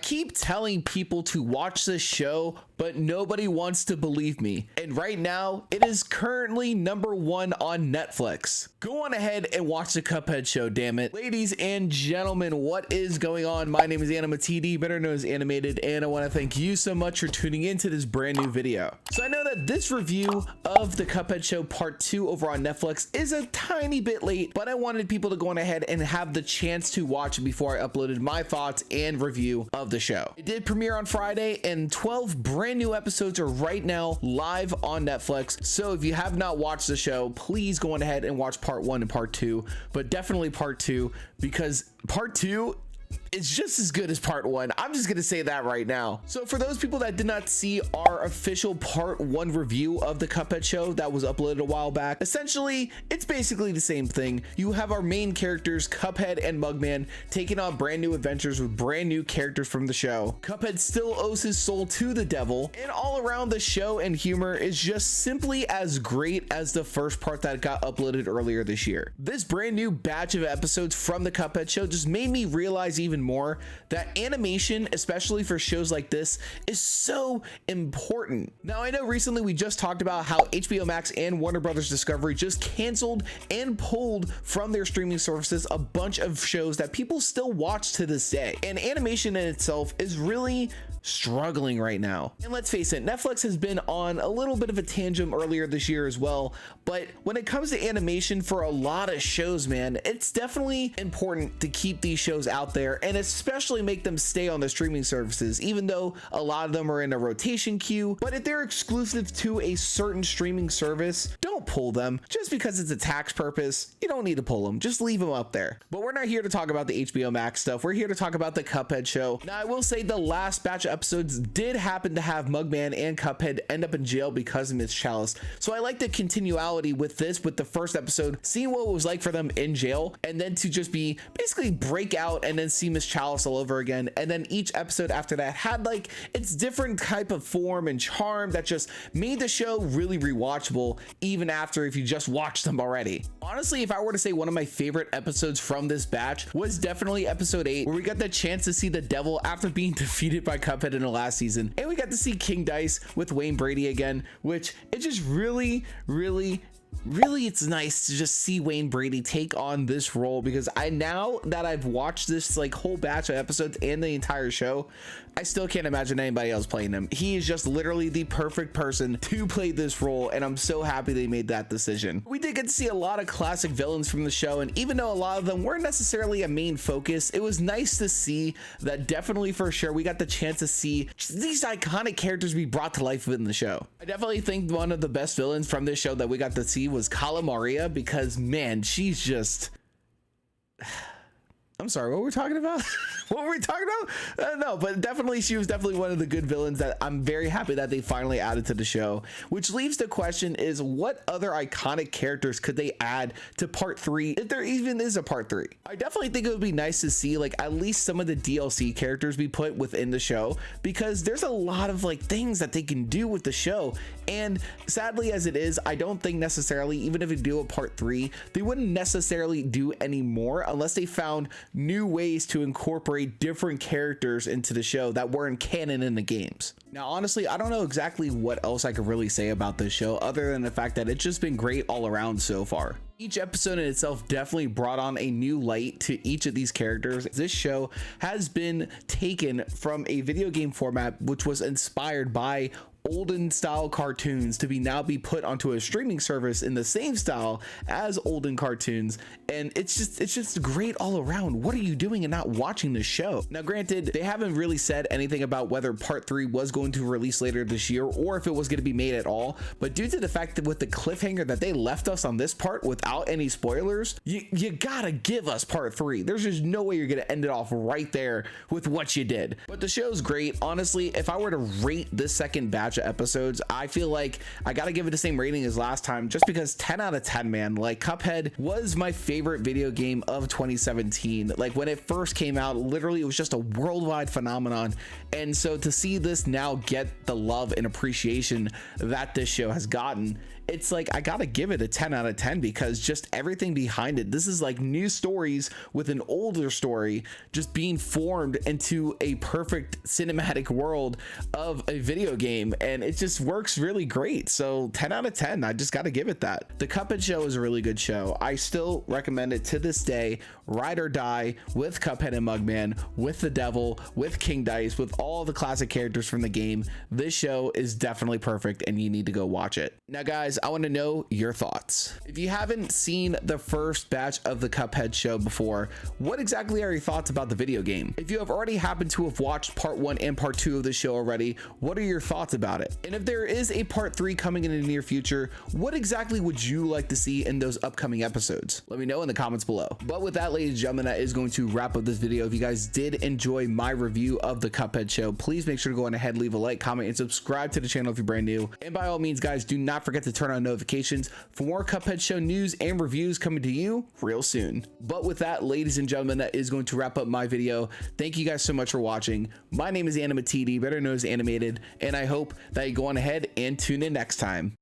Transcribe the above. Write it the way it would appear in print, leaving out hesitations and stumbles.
keep telling people to watch this show, but nobody wants to believe me. And right now, it is currently #1 on Netflix. Go on ahead and watch the Cuphead Show, damn it. Ladies and gentlemen, what is going on? My name is AnimaTD, better known as Animated, and I want to thank you so much for tuning into this brand new video. So I know that this review of the Cuphead Show Part 2 over on Netflix is a tiny bit late, but I wanted people to go on ahead and have the chance to watch it before I uploaded my thoughts and review of the show. It did premiere on Friday, and 12 brand new episodes are right now live on Netflix. So if you have not watched the show, please go on ahead and watch Part 1 and Part 2, but definitely Part 2, because Part 2 it's just as good as Part 1. I'm just gonna say that right now. So for those people that did not see our official Part 1 review of the Cuphead Show that was uploaded a while back, essentially it's basically the same thing. You have our main characters Cuphead and Mugman taking on brand new adventures with brand new characters from the show. Cuphead still owes his soul to the devil, and all around the show and humor is just simply as great as the first part that got uploaded earlier this year. This brand new batch of episodes from the Cuphead Show just made me realize even more that animation, especially for shows like this, is so important. Now I know recently we just talked about how HBO Max and Warner Brothers Discovery just canceled and pulled from their streaming services a bunch of shows that people still watch to this day, and animation in itself is really struggling right now. And let's face it, Netflix has been on a little bit of a tangent earlier this year as well, but when it comes to animation for a lot of shows, man, it's definitely important to keep these shows out there and especially make them stay on the streaming services, even though a lot of them are in a rotation queue. But if they're exclusive to a certain streaming service, don't pull them just because it's a tax purpose. You don't need to pull them, just leave them up there. But we're not here to talk about the HBO Max stuff. We're here to talk about the Cuphead Show. Now I will say the last batch of episodes did happen to have Mugman and Cuphead end up in jail because of Miss Chalice. So I like the continuality with this, with the first episode, seeing what it was like for them in jail, and then to just be basically break out and then see Miss Chalice all over again. And then each episode after that had like its different type of form and charm that just made the show really rewatchable, even after if you just watched them already. Honestly, if I were to say one of my favorite episodes from this batch was definitely episode 8, where we got the chance to see the devil after being defeated by Cuphead in the last season, and we got to see King Dice with Wayne Brady again, which it just really it's nice to just see Wayne Brady take on this role, because now that I've watched this like whole batch of episodes and the entire show, I still can't imagine anybody else playing him. He is just literally the perfect person to play this role, and I'm so happy they made that decision. We did get to see a lot of classic villains from the show, and even though a lot of them weren't necessarily a main focus, it was nice to see that definitely for sure we got the chance to see these iconic characters be brought to life within the show. I definitely think one of the best villains from this show that we got to see was Calamaria, because man, she's just I'm sorry, what were we talking about? What were we talking about? No, but definitely she was definitely one of the good villains that I'm very happy that they finally added to the show, which leaves the question is, what other iconic characters could they add to Part 3, if there even is a Part 3? I definitely think it would be nice to see like at least some of the DLC characters be put within the show, because there's a lot of like things that they can do with the show, and sadly as it is, I don't think necessarily, even if they do a Part 3, they wouldn't necessarily do any more unless they found new ways to incorporate different characters into the show that weren't canon in the games. Now honestly, I don't know exactly what else I could really say about this show other than the fact that it's just been great all around so far. Each episode in itself definitely brought on a new light to each of these characters. This show has been taken from a video game format which was inspired by olden style cartoons to now be put onto a streaming service in the same style as olden cartoons, and it's just great all around. What are you doing and not watching the show? Now granted, they haven't really said anything about whether Part 3 was going to release later this year or if it was going to be made at all, but due to the fact that with the cliffhanger that they left us on this part without any spoilers, you gotta give us Part 3. There's just no way you're gonna end it off right there with what you did. But the show's great. Honestly, if I were to rate this second batch of episodes, I feel like I gotta give it the same rating as last time, just because 10 out of 10, man. Like, Cuphead was my favorite video game of 2017. Like, when it first came out, literally it was just a worldwide phenomenon, and so to see this now get the love and appreciation that this show has gotten it's like I gotta give it a 10 out of 10 because just everything behind it. This is like new stories with an older story just being formed into a perfect cinematic world of a video game, and it just works really great. So 10 out of 10, I just gotta give it that. The Cuphead Show is a really good show. I still recommend it to this day. Ride or die with Cuphead and Mugman, with the Devil, with King Dice, with all the classic characters from the game. This show is definitely perfect and you need to go watch it. Now guys, I want to know your thoughts. If you haven't seen the first batch of the Cuphead Show before, what exactly are your thoughts about the video game? If you have already happened to have watched part 1 and part 2 of the show already, what are your thoughts about it? And if there is a part 3 coming in the near future, what exactly would you like to see in those upcoming episodes? Let me know in the comments below. But with that, ladies and gentlemen, that is going to wrap up this video. If you guys did enjoy my review of the Cuphead Show, please make sure to go on ahead, leave a like, comment, and subscribe to the channel if you're brand new. And by all means, guys, do not forget to turn on notifications for more Cuphead Show news and reviews coming to you real soon. But with that, ladies and gentlemen, that is going to wrap up my video. Thank you guys so much for watching. My name is AnimaTD, better known as Animated, and I hope that you go on ahead and tune in next time.